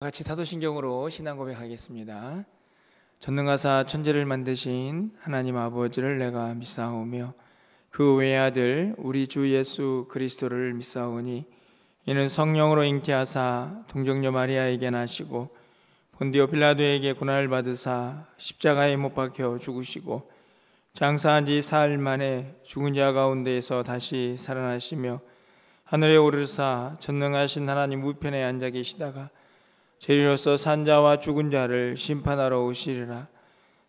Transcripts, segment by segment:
같이 사도신경으로 신앙 고백하겠습니다. 전능하사 천지를 만드신 하나님 아버지를 내가 믿사오며 그 외아들 우리 주 예수 그리스도를 믿사오니 이는 성령으로 잉태하사 동정녀 마리아에게 나시고 본디오 빌라도에게 고난을 받으사 십자가에 못 박혀 죽으시고 장사한 지 사흘 만에 죽은 자 가운데에서 다시 살아나시며 하늘에 오르사 전능하신 하나님 우편에 앉아 계시다가 죄인으로서 산 자와 죽은 자를 심판하러 오시리라.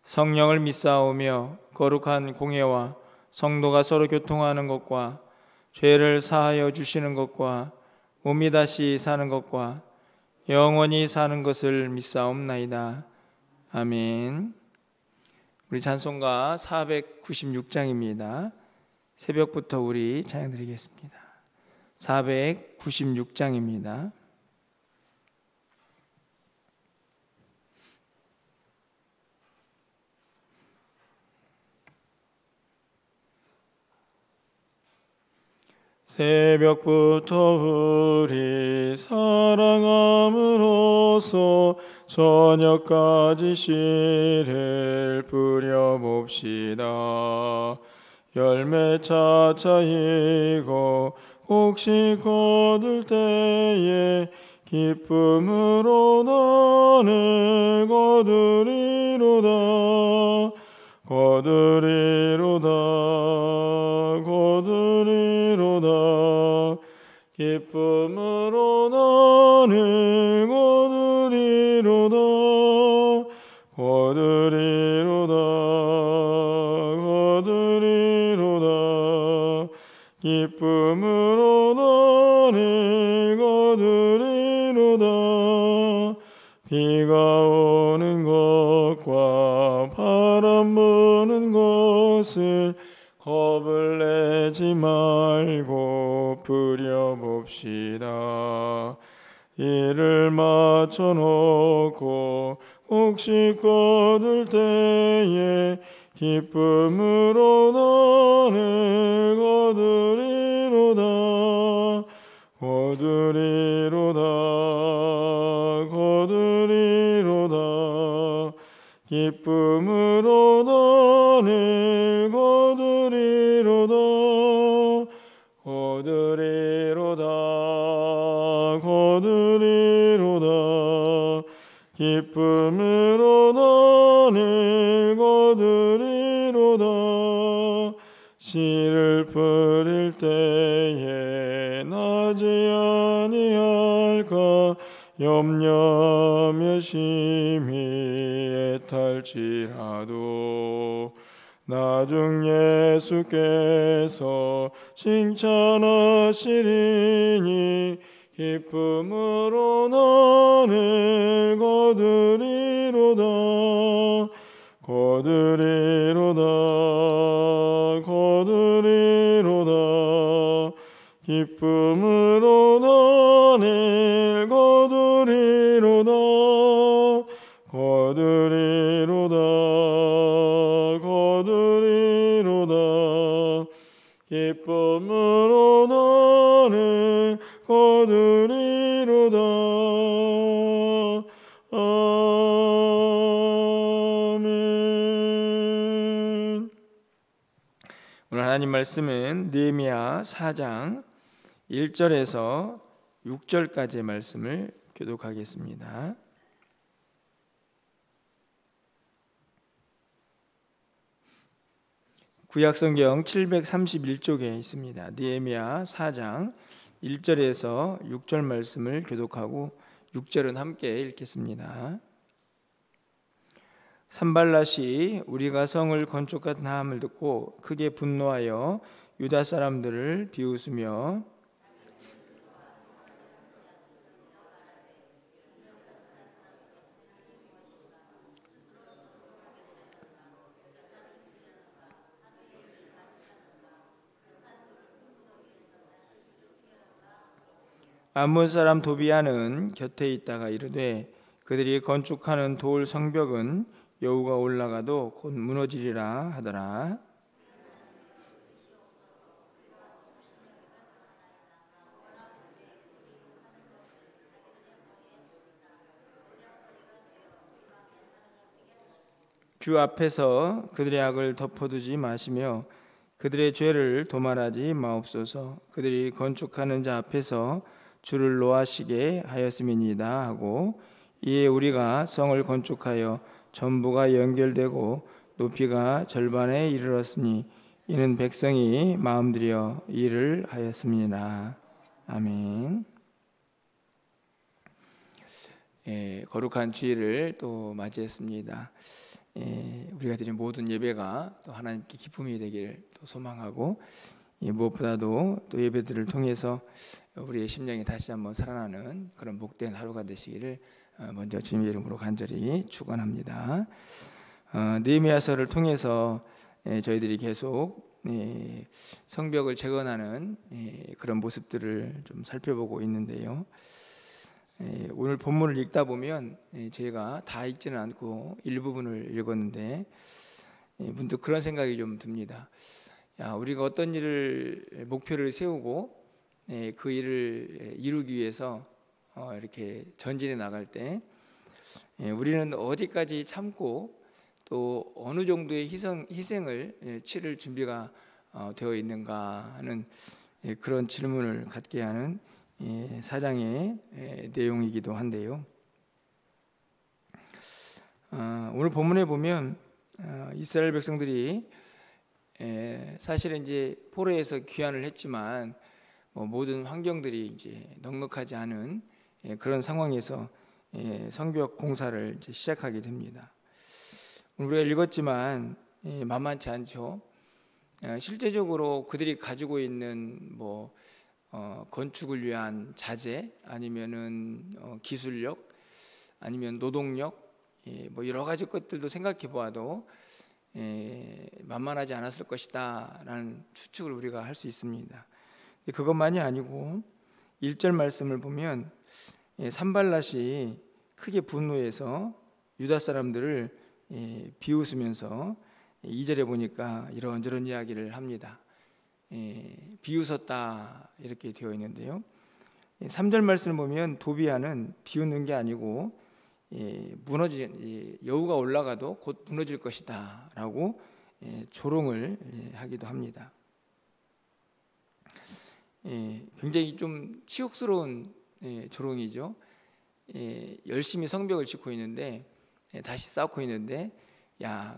성령을 믿사오며 거룩한 공예와 성도가 서로 교통하는 것과 죄를 사하여 주시는 것과 몸이 다시 사는 것과 영원히 사는 것을 믿사옵나이다. 아멘. 우리 찬송가 496장입니다. 새벽부터 우리 찬양 드리겠습니다. 496장입니다. 새벽부터 우리 사랑함으로써 저녁까지 씨를 뿌려봅시다. 열매 차차이고 곡식 거둘 때에 기쁨으로 나를 거두리로다. 기쁨으로 나를 거두리로다. 기쁨으로 나를 거두리로다. 비가 오는 것과 바람 부는 것을 겁을 내지 말고 부려봅시다. 이를 맞춰놓고 혹시 거둘 때에 기쁨으로 나를 거두리로다. 기쁨으로 나를 거두리로다. 기쁨으로 나를 거두리로다. 씨를 뿌릴 때에 나지 아니할까 염려하며 심히 애탈지라도 나중 예수께서 칭찬하시리니 기쁨으로 나를 거두리로다. 기쁨으로 나를 거두리로다. 기쁨으로 나를 거두리로다. 아멘. 오늘 하나님 말씀은 느헤미야 4장 1절에서 6절까지의 말씀을 교독하겠습니다. 구약성경 731쪽에 있습니다. 느헤미야 4장 1절에서 6절 말씀을 교독하고 6절은 함께 읽겠습니다. 산발랏이 우리가 성을 건축하다 함을 듣고 크게 분노하여 유다 사람들을 비웃으며 암몬 사람 도비아는 곁에 있다가 이르되 그들이 건축하는 돌 성벽은 여우가 올라가도 곧 무너지리라 하더라. 주 앞에서 그들의 악을 덮어두지 마시며 그들의 죄를 도말하지 마옵소서. 그들이 건축하는 자 앞에서 주를 노하시게 하였음이니이다 하고, 이에 우리가 성을 건축하여 전부가 연결되고 높이가 절반에 이르렀으니 이는 백성이 마음들여 일을 하였음이니라. 아멘. 거룩한 주일을 또 맞이했습니다. 우리가 드린 모든 예배가 또 하나님께 기쁨이 되기를 또 소망하고, 무엇보다도 또 예배들을 통해서 우리의 심령이 다시 한번 살아나는 그런 복된 하루가 되시기를 먼저 주님의 이름으로 간절히 축원합니다. 느헤미야서를 통해서 저희들이 계속 성벽을 재건하는 그런 모습들을 좀 살펴보고 있는데요. 오늘 본문을 읽다 보면 저희가 다 읽지는 않고 일부분을 읽었는데 문득 그런 생각이 좀 듭니다. 우리가 어떤 일을 목표를 세우고 그 일을 이루기 위해서 이렇게 전진해 나갈 때 우리는 어디까지 참고 또 어느 정도의 희생을 치를 준비가 되어 있는가 하는 그런 질문을 갖게 하는 사장의 내용이기도 한데요. 오늘 본문에 보면 이스라엘 백성들이 사실은 이제 포로에서 귀환을 했지만 모든 환경들이 이제 넉넉하지 않은 그런 상황에서 성벽 공사를 이제 시작하게 됩니다. 우리가 읽었지만 만만치 않죠. 실제적으로 그들이 가지고 있는 건축을 위한 자재, 아니면은 기술력, 아니면 노동력, 여러 가지 것들도 생각해 보아도 만만하지 않았을 것이다라는 추측을 우리가 할 수 있습니다. 그것만이 아니고 1절 말씀을 보면 산발랏이 크게 분노해서 유다 사람들을 비웃으면서 2절에 보니까 이런저런 이야기를 합니다. 비웃었다 이렇게 되어 있는데요. 3절 말씀을 보면 도비아는 비웃는 게 아니고 여우가 올라가도 곧 무너질 것이다 라고 조롱을 하기도 합니다. 굉장히 좀 치욕스러운 조롱이죠. 열심히 성벽을 짓고 있는데 다시 쌓고 있는데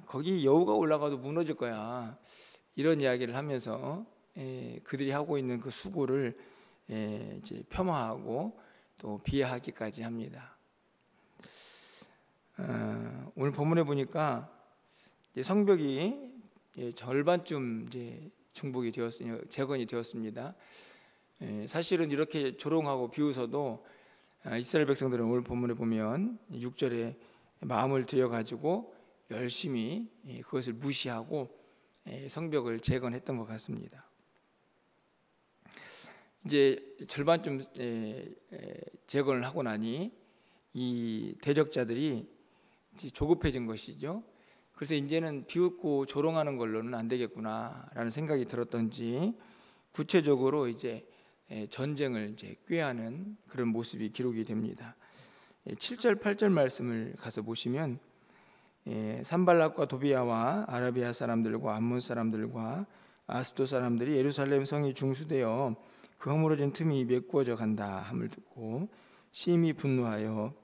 거기 여우가 올라가도 무너질 거야 이런 이야기를 하면서 그들이 하고 있는 그 수고를 이제 폄하하고 또 비하하기까지 합니다. 오늘 본문에 보니까 성벽이 절반쯤 이제 재건이 되었습니다. 사실은 이렇게 조롱하고 비웃어도 이스라엘 백성들은 오늘 본문에 보면 6절에 마음을 들여가지고 열심히 그것을 무시하고 성벽을 재건했던 것 같습니다. 이제 절반쯤 재건을 하고 나니 이 대적자들이 조급해진 것이죠. 그래서 이제는 비웃고 조롱하는 걸로는 안 되겠구나라는 생각이 들었던지 구체적으로 이제 전쟁을 이제 꾀하는 그런 모습이 기록이 됩니다. 7절 8절 말씀을 가서 보시면 산발랏과 도비아와 아라비아 사람들과 암몬 사람들과 아스도 사람들이 예루살렘 성이 중수되어 그 허물어진 틈이 메꾸어져 간다 함을 듣고 심히 분노하여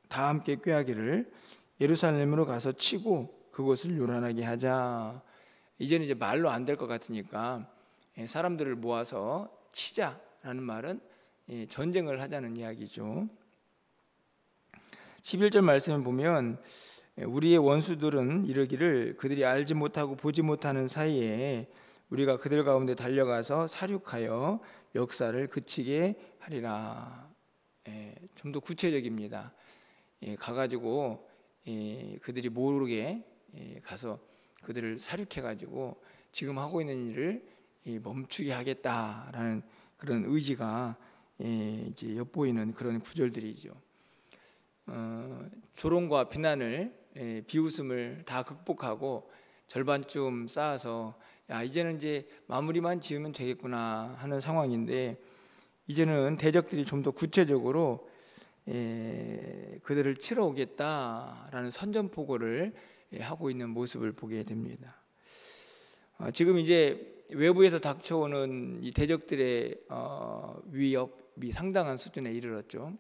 다 함께 꾀하기를 예루살렘으로 가서 치고 그곳을 요란하게 하자. 이제는 이제 말로 안 될 것 같으니까 사람들을 모아서 치자라는 말은 전쟁을 하자는 이야기죠. 11절 말씀을 보면 우리의 원수들은 이르기를 그들이 알지 못하고 보지 못하는 사이에 우리가 그들 가운데 달려가서 사륙하여 역사를 그치게 하리라. 좀 더 구체적입니다. 가가지고 그들이 모르게 가서 그들을 사륙해가지고 지금 하고 있는 일을 멈추게 하겠다라는 그런 의지가 이제 엿보이는 그런 구절들이죠. 조롱과 비난을 비웃음을 다 극복하고 절반쯤 쌓아서 이제는 이제 마무리만 지으면 되겠구나 하는 상황인데 이제는 대적들이 좀 더 구체적으로 그들을 치러 오겠다라는 선전포고를 하고 있는 모습을 보게 됩니다. 지금 이제 외부에서 닥쳐오는 이 대적들의 위협이 상당한 수준에 이르렀죠.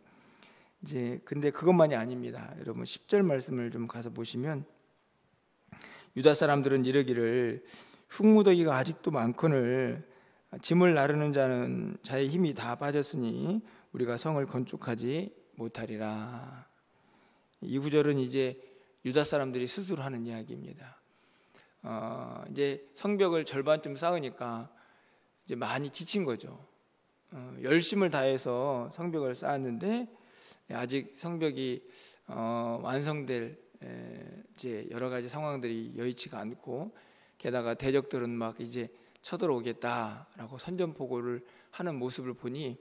이제 근데 그것만이 아닙니다. 여러분 10절 말씀을 좀 가서 보시면 유다 사람들은 이르기를 흙무더기가 아직도 많거늘 짐을 나르는 자는 자의 힘이 다 빠졌으니 우리가 성을 건축하지 못하리라. 이 구절은 이제 유다 사람들이 스스로 하는 이야기입니다. 이제 성벽을 절반쯤 쌓으니까 이제 많이 지친 거죠. 열심을 다해서 성벽을 쌓았는데 아직 성벽이 완성될 이제 여러 가지 상황들이 여의치가 않고, 게다가 대적들은 막 이제 쳐들어오겠다라고 선전포고를 하는 모습을 보니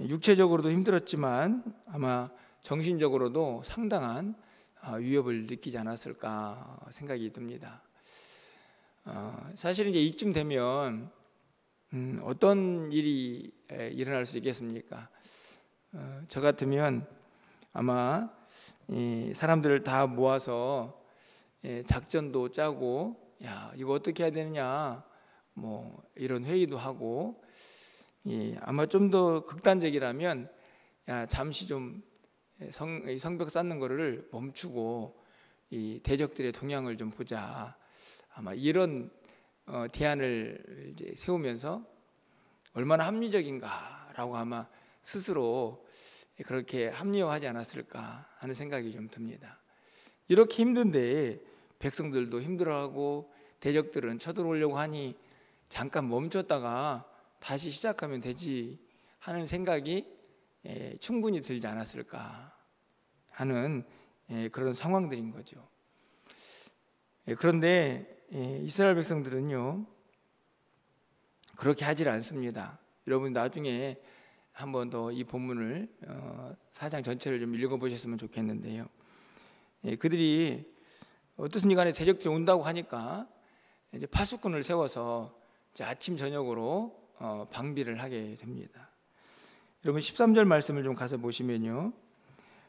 육체적으로도 힘들었지만 아마 정신적으로도 상당한 위협을 느끼지 않았을까 생각이 듭니다. 사실은 이제 이쯤 되면 어떤 일이 일어날 수 있겠습니까? 저 같으면 아마 이 사람들을 다 모아서 작전도 짜고, 야 이거 어떻게 해야 되느냐 뭐 이런 회의도 하고, 아마 좀 더 극단적이라면 야 잠시 좀 성벽 쌓는 거를 멈추고 이 대적들의 동향을 좀 보자, 아마 이런 대안을 이제 세우면서 얼마나 합리적인가라고 아마 스스로 그렇게 합리화하지 않았을까 하는 생각이 좀 듭니다. 이렇게 힘든데 백성들도 힘들어하고 대적들은 쳐들어오려고 하니 잠깐 멈췄다가 다시 시작하면 되지 하는 생각이 충분히 들지 않았을까 하는 그런 상황들인 거죠. 그런데 이스라엘 백성들은요 그렇게 하질 않습니다. 여러분 나중에 한 번 더 이 본문을 4장 전체를 좀 읽어보셨으면 좋겠는데요, 그들이 어떻든 간에 대적들이 온다고 하니까 이제 파수꾼을 세워서 이제 아침 저녁으로 방비를 하게 됩니다. 여러분 13절 말씀을 좀 가서 보시면요,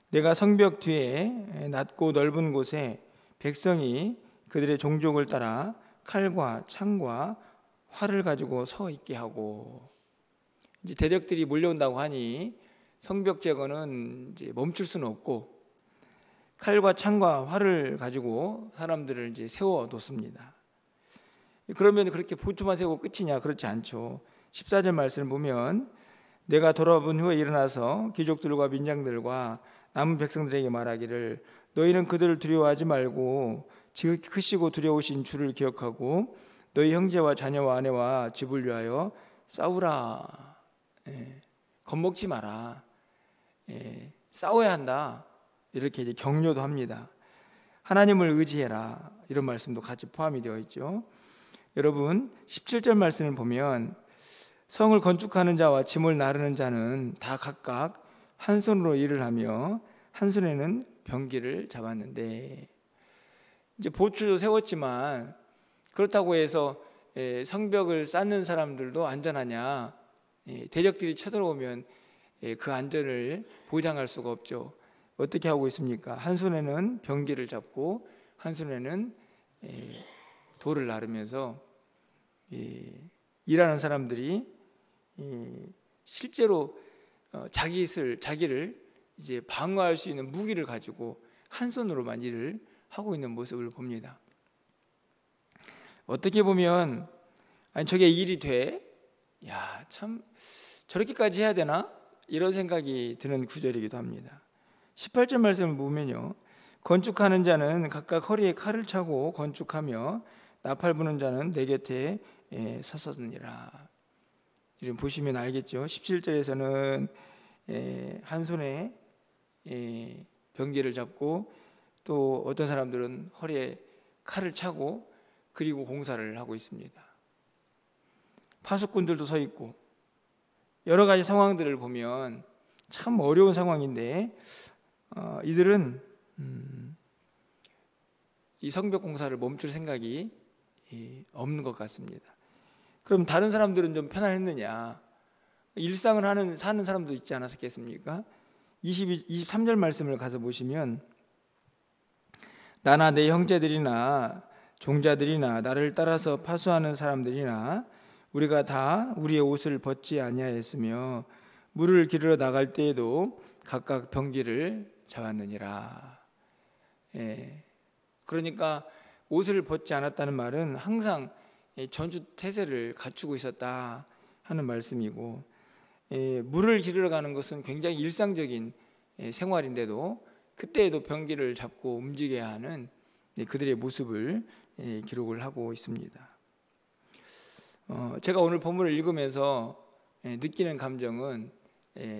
내가 성벽 뒤에 낮고 넓은 곳에 백성이 그들의 종족을 따라 칼과 창과 활을 가지고 서 있게 하고, 이제 대적들이 몰려온다고 하니 성벽 제거는 이제 멈출 수는 없고 칼과 창과 활을 가지고 사람들을 이제 세워 놓습니다. 그러면 그렇게 보초만 세우고 끝이냐? 그렇지 않죠. 14절 말씀을 보면 내가 돌아본 후에 일어나서 귀족들과 민장들과 남은 백성들에게 말하기를 너희는 그들을 두려워하지 말고 지극히 크시고 두려우신 주를 기억하고 너희 형제와 자녀와 아내와 집을 위하여 싸우라. 겁먹지 마라. 싸워야 한다. 이렇게 이제 격려도 합니다. 하나님을 의지해라. 이런 말씀도 같이 포함이 되어 있죠. 여러분 17절 말씀을 보면 성을 건축하는 자와 짐을 나르는 자는 다 각각 한 손으로 일을 하며 한 손에는 병기를 잡았는데, 이제 보초도 세웠지만 그렇다고 해서 성벽을 쌓는 사람들도 안전하냐? 대적들이 쳐들어오면 그 안전을 보장할 수가 없죠. 어떻게 하고 있습니까? 한 손에는 병기를 잡고 한 손에는 돌을 나르면서 일하는 사람들이 실제로 자기를 이제 방어할 수 있는 무기를 가지고 한 손으로만 일을 하고 있는 모습을 봅니다. 어떻게 보면 아니 저게 일이 돼? 야, 참 저렇게까지 해야 되나? 이런 생각이 드는 구절이기도 합니다. 18절 말씀을 보면요, 건축하는 자는 각각 허리에 칼을 차고 건축하며 나팔 부는 자는 내 곁에 섰으니라. 이런 보시면 알겠죠. 17절에서는 한 손에 병기를 잡고 또 어떤 사람들은 허리에 칼을 차고 그리고 공사를 하고 있습니다. 파수꾼들도 서 있고 여러 가지 상황들을 보면 참 어려운 상황인데 이들은 이 성벽 공사를 멈출 생각이 없는 것 같습니다. 그럼 다른 사람들은 좀 편안했느냐? 일상을 사는 사람도 있지 않았겠습니까? 23절 말씀을 가서 보시면 나나 내 형제들이나 종자들이나 나를 따라서 파수하는 사람들이나 우리가 다 우리의 옷을 벗지 아니하였으며 물을 기르러 나갈 때에도 각각 병기를 잡았느니라. 그러니까 옷을 벗지 않았다는 말은 항상 전주 태세를 갖추고 있었다 하는 말씀이고, 물을 기르러 가는 것은 굉장히 일상적인 생활인데도 그때에도 병기를 잡고 움직여야 하는 그들의 모습을 기록을 하고 있습니다. 제가 오늘 본문을 읽으면서 느끼는 감정은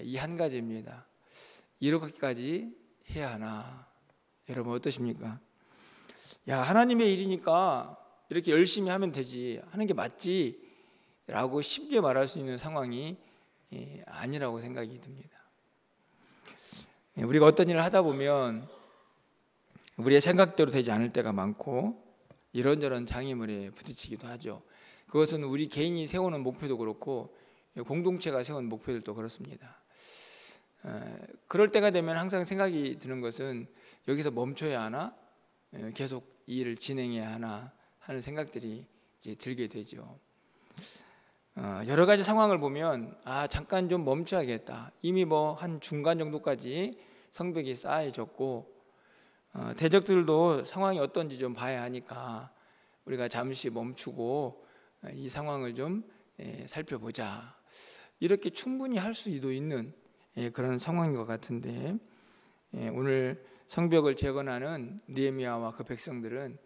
이 한 가지입니다. 이렇게까지 해야 하나? 여러분 어떠십니까? 야, 하나님의 일이니까 이렇게 열심히 하면 되지, 하는 게 맞지 라고 쉽게 말할 수 있는 상황이 아니라고 생각이 듭니다. 우리가 어떤 일을 하다 보면 우리의 생각대로 되지 않을 때가 많고 이런저런 장애물에 부딪히기도 하죠. 그것은 우리 개인이 세우는 목표도 그렇고 공동체가 세운 목표들도 그렇습니다. 그럴 때가 되면 항상 생각이 드는 것은 여기서 멈춰야 하나? 계속 이 일을 진행해야 하나? 하는 생각들이 이제 들게 되죠. 여러 가지 상황을 보면 잠깐 좀 멈춰야겠다. 이미 한 중간 정도까지 성벽이 쌓여졌고 대적들도 상황이 어떤지 좀 봐야 하니까 우리가 잠시 멈추고 이 상황을 좀 살펴보자. 이렇게 충분히 할 수도 있는 그런 상황인 것 같은데, 오늘 성벽을 재건하는 느헤미야와 그 백성들은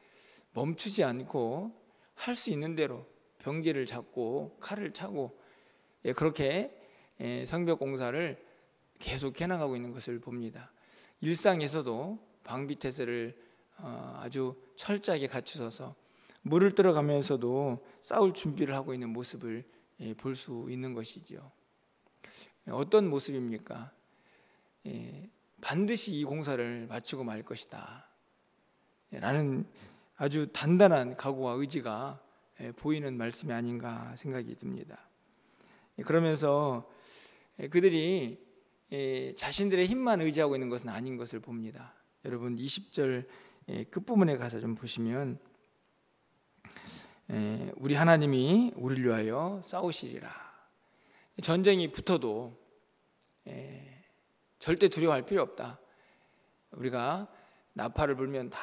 멈추지 않고 할 수 있는 대로 병기를 잡고 칼을 차고 그렇게 성벽 공사를 계속 해나가고 있는 것을 봅니다. 일상에서도 방비태세를 아주 철저하게 갖추어서 물을 들어가면서도 싸울 준비를 하고 있는 모습을 볼 수 있는 것이죠. 어떤 모습입니까? 반드시 이 공사를 마치고 말 것이다 라는 아주 단단한 각오와 의지가 보이는 말씀이 아닌가 생각이 듭니다. 그러면서 그들이 자신들의 힘만 의지하고 있는 것은 아닌 것을 봅니다. 여러분 20절 끝부분에 가서 좀 보시면 우리 하나님이 우리를 위하여 싸우시리라. 전쟁이 붙어도 절대 두려워할 필요 없다. 우리가 나팔을 불면 다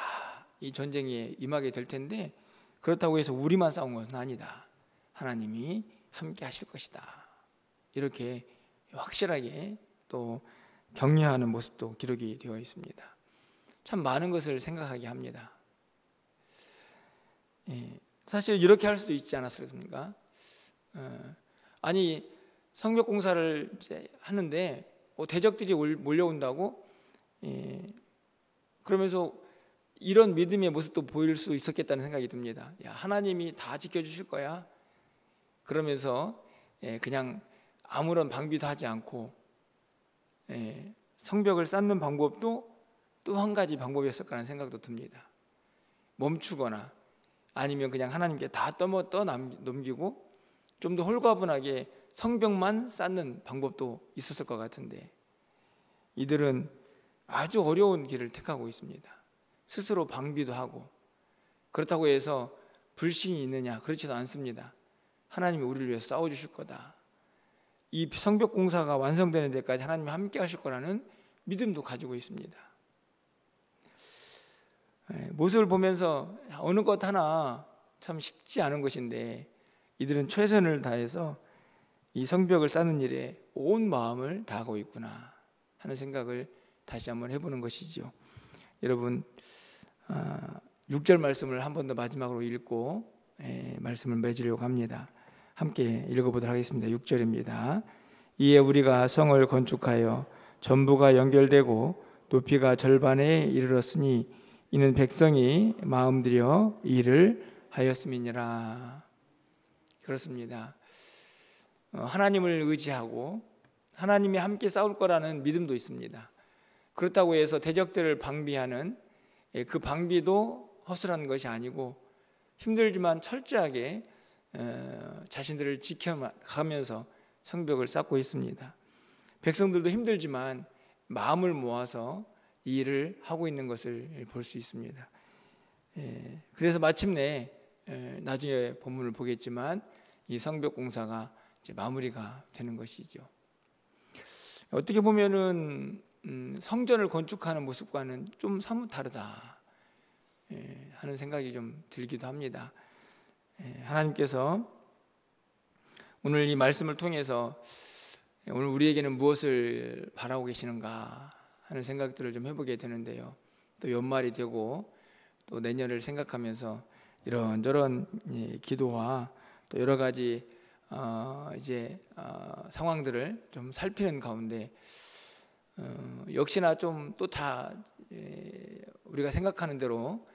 이 전쟁에 임하게 될 텐데 그렇다고 해서 우리만 싸운 것은 아니다. 하나님이 함께 하실 것이다. 이렇게 확실하게 또 격려하는 모습도 기록이 되어 있습니다. 참 많은 것을 생각하게 합니다. 사실 이렇게 할 수도 있지 않았습니까? 아니 성벽 공사를 이제 하는데 대적들이 몰려온다고 그러면서 이런 믿음의 모습도 보일 수 있었겠다는 생각이 듭니다. 야, 하나님이 다 지켜주실 거야. 그러면서 그냥 아무런 방비도 하지 않고 성벽을 쌓는 방법도 또 한 가지 방법이었을까라는 생각도 듭니다. 멈추거나 아니면 그냥 하나님께 다 넘기고 좀 더 홀가분하게 성벽만 쌓는 방법도 있었을 것 같은데 이들은 아주 어려운 길을 택하고 있습니다. 스스로 방비도 하고 그렇다고 해서 불신이 있느냐? 그렇지도 않습니다. 하나님이 우리를 위해서 싸워주실 거다. 이 성벽 공사가 완성되는 데까지 하나님이 함께 하실 거라는 믿음도 가지고 있습니다. 모습을 보면서 어느 것 하나 참 쉽지 않은 것인데 이들은 최선을 다해서 이 성벽을 쌓는 일에 온 마음을 다하고 있구나 하는 생각을 다시 한번 해보는 것이죠. 여러분 6절 말씀을 한 번 더 마지막으로 읽고 말씀을 맺으려고 합니다. 함께 읽어보도록 하겠습니다. 6절입니다. 이에 우리가 성을 건축하여 전부가 연결되고 높이가 절반에 이르렀으니 이는 백성이 마음 들여 일을 하였음이니라. 그렇습니다. 하나님을 의지하고 하나님이 함께 싸울 거라는 믿음도 있습니다. 그렇다고 해서 대적들을 방비하는 그 방비도 허술한 것이 아니고 힘들지만 철저하게 자신들을 지켜가면서 성벽을 쌓고 있습니다. 백성들도 힘들지만 마음을 모아서 이 일을 하고 있는 것을 볼 수 있습니다. 그래서 마침내 나중에 본문을 보겠지만 이 성벽 공사가 이제 마무리가 되는 것이죠. 어떻게 보면은 성전을 건축하는 모습과는 좀 사뭇 다르다 하는 생각이 좀 들기도 합니다. 하나님께서 오늘 이 말씀을 통해서 오늘 우리에게는 무엇을 바라고 계시는가 하는 생각들을 좀 해보게 되는데요. 또 연말이 되고 또 내년을 생각하면서 이런저런 기도와 또 여러 가지 상황들을 좀 살피는 가운데 역시나 좀 또 다 우리가 생각하는 대로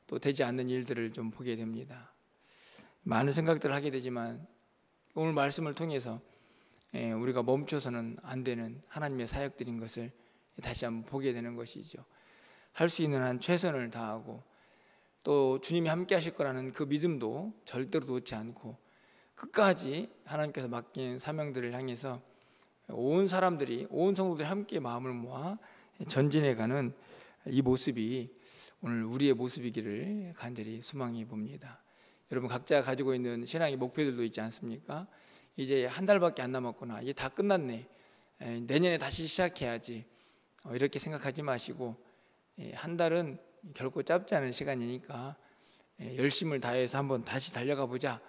또 되지 않는 일들을 좀 보게 됩니다. 많은 생각들을 하게 되지만 오늘 말씀을 통해서 우리가 멈춰서는 안 되는 하나님의 사역들인 것을 다시 한번 보게 되는 것이죠. 할 수 있는 한 최선을 다하고 또 주님이 함께 하실 거라는 그 믿음도 절대로 놓지 않고 끝까지 하나님께서 맡긴 사명들을 향해서 온 사람들이, 온 성도들이 함께 마음을 모아 전진해가는 이 모습이 오늘 우리의 모습이기를 간절히 소망해 봅니다. 여러분 각자 가지고 있는 신앙의 목표들도 있지 않습니까? 이제 한 달밖에 안 남았구나, 이제 다 끝났네, 내년에 다시 시작해야지, 이렇게 생각하지 마시고 한 달은 결코 짧지 않은 시간이니까 열심을 다해서 한번 다시 달려가 보자,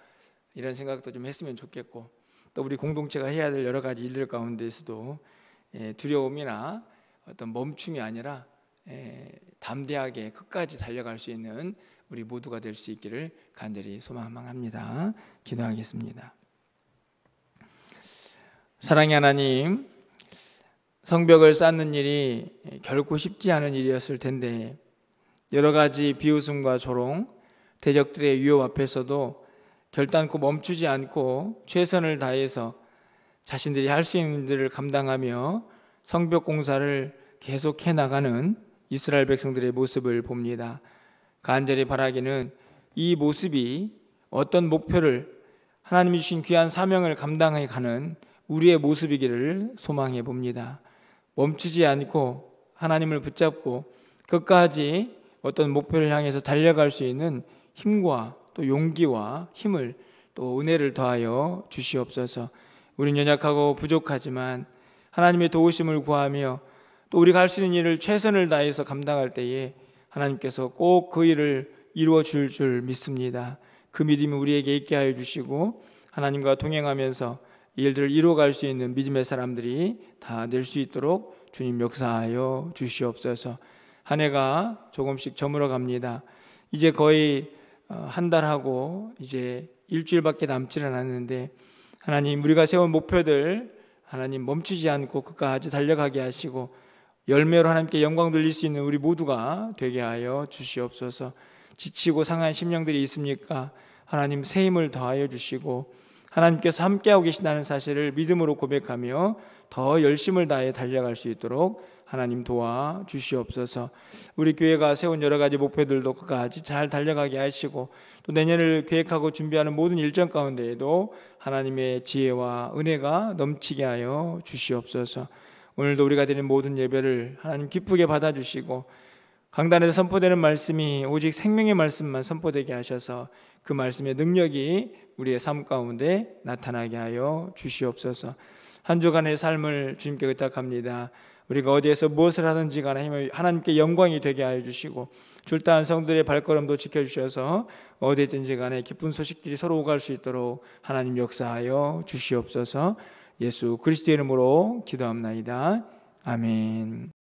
이런 생각도 좀 했으면 좋겠고, 또 우리 공동체가 해야 될 여러 가지 일들 가운데서도 두려움이나 어떤 멈춤이 아니라 담대하게 끝까지 달려갈 수 있는 우리 모두가 될 수 있기를 간절히 소망합니다. 기도하겠습니다. 사랑의 하나님, 성벽을 쌓는 일이 결코 쉽지 않은 일이었을 텐데 여러 가지 비웃음과 조롱, 대적들의 위협 앞에서도 결단코 멈추지 않고 최선을 다해서 자신들이 할 수 있는 일을 감당하며 성벽 공사를 계속해 나가는 이스라엘 백성들의 모습을 봅니다. 간절히 바라기는 이 모습이 어떤 목표를, 하나님이 주신 귀한 사명을 감당해 가는 우리의 모습이기를 소망해 봅니다. 멈추지 않고 하나님을 붙잡고 끝까지 어떤 목표를 향해서 달려갈 수 있는 힘과 또 용기와 힘을 또 은혜를 더하여 주시옵소서. 우린 연약하고 부족하지만 하나님의 도우심을 구하며 또 우리가 할 수 있는 일을 최선을 다해서 감당할 때에 하나님께서 꼭 그 일을 이루어 줄 믿습니다. 그 믿음이 우리에게 있게 하여 주시고 하나님과 동행하면서 이 일들을 이루어갈 수 있는 믿음의 사람들이 다 될 수 있도록 주님 역사하여 주시옵소서. 한 해가 조금씩 저물어 갑니다. 이제 거의 한 달하고 이제 일주일밖에 남지 않았는데 하나님, 우리가 세운 목표들 하나님 멈추지 않고 끝까지 달려가게 하시고 열매로 하나님께 영광 돌릴 수 있는 우리 모두가 되게 하여 주시옵소서. 지치고 상한 심령들이 있습니까? 하나님 새 힘을 더하여 주시고 하나님께서 함께하고 계신다는 사실을 믿음으로 고백하며 더 열심을 다해 달려갈 수 있도록 하나님 도와 주시옵소서. 우리 교회가 세운 여러 가지 목표들도 끝까지 잘 달려가게 하시고 또 내년을 계획하고 준비하는 모든 일정 가운데에도 하나님의 지혜와 은혜가 넘치게 하여 주시옵소서. 오늘도 우리가 드린 모든 예배를 하나님 기쁘게 받아주시고 강단에서 선포되는 말씀이 오직 생명의 말씀만 선포되게 하셔서 그 말씀의 능력이 우리의 삶 가운데 나타나게 하여 주시옵소서. 한 주간의 삶을 주님께 의탁합니다. 우리가 어디에서 무엇을 하든지 간에 하나님께 영광이 되게 하여 주시고 줄다한 성들의 발걸음도 지켜주셔서 어디든지 간에 기쁜 소식들이 서로 오갈 수 있도록 하나님 역사하여 주시옵소서. 예수 그리스도의 이름으로 기도합나이다. 아멘.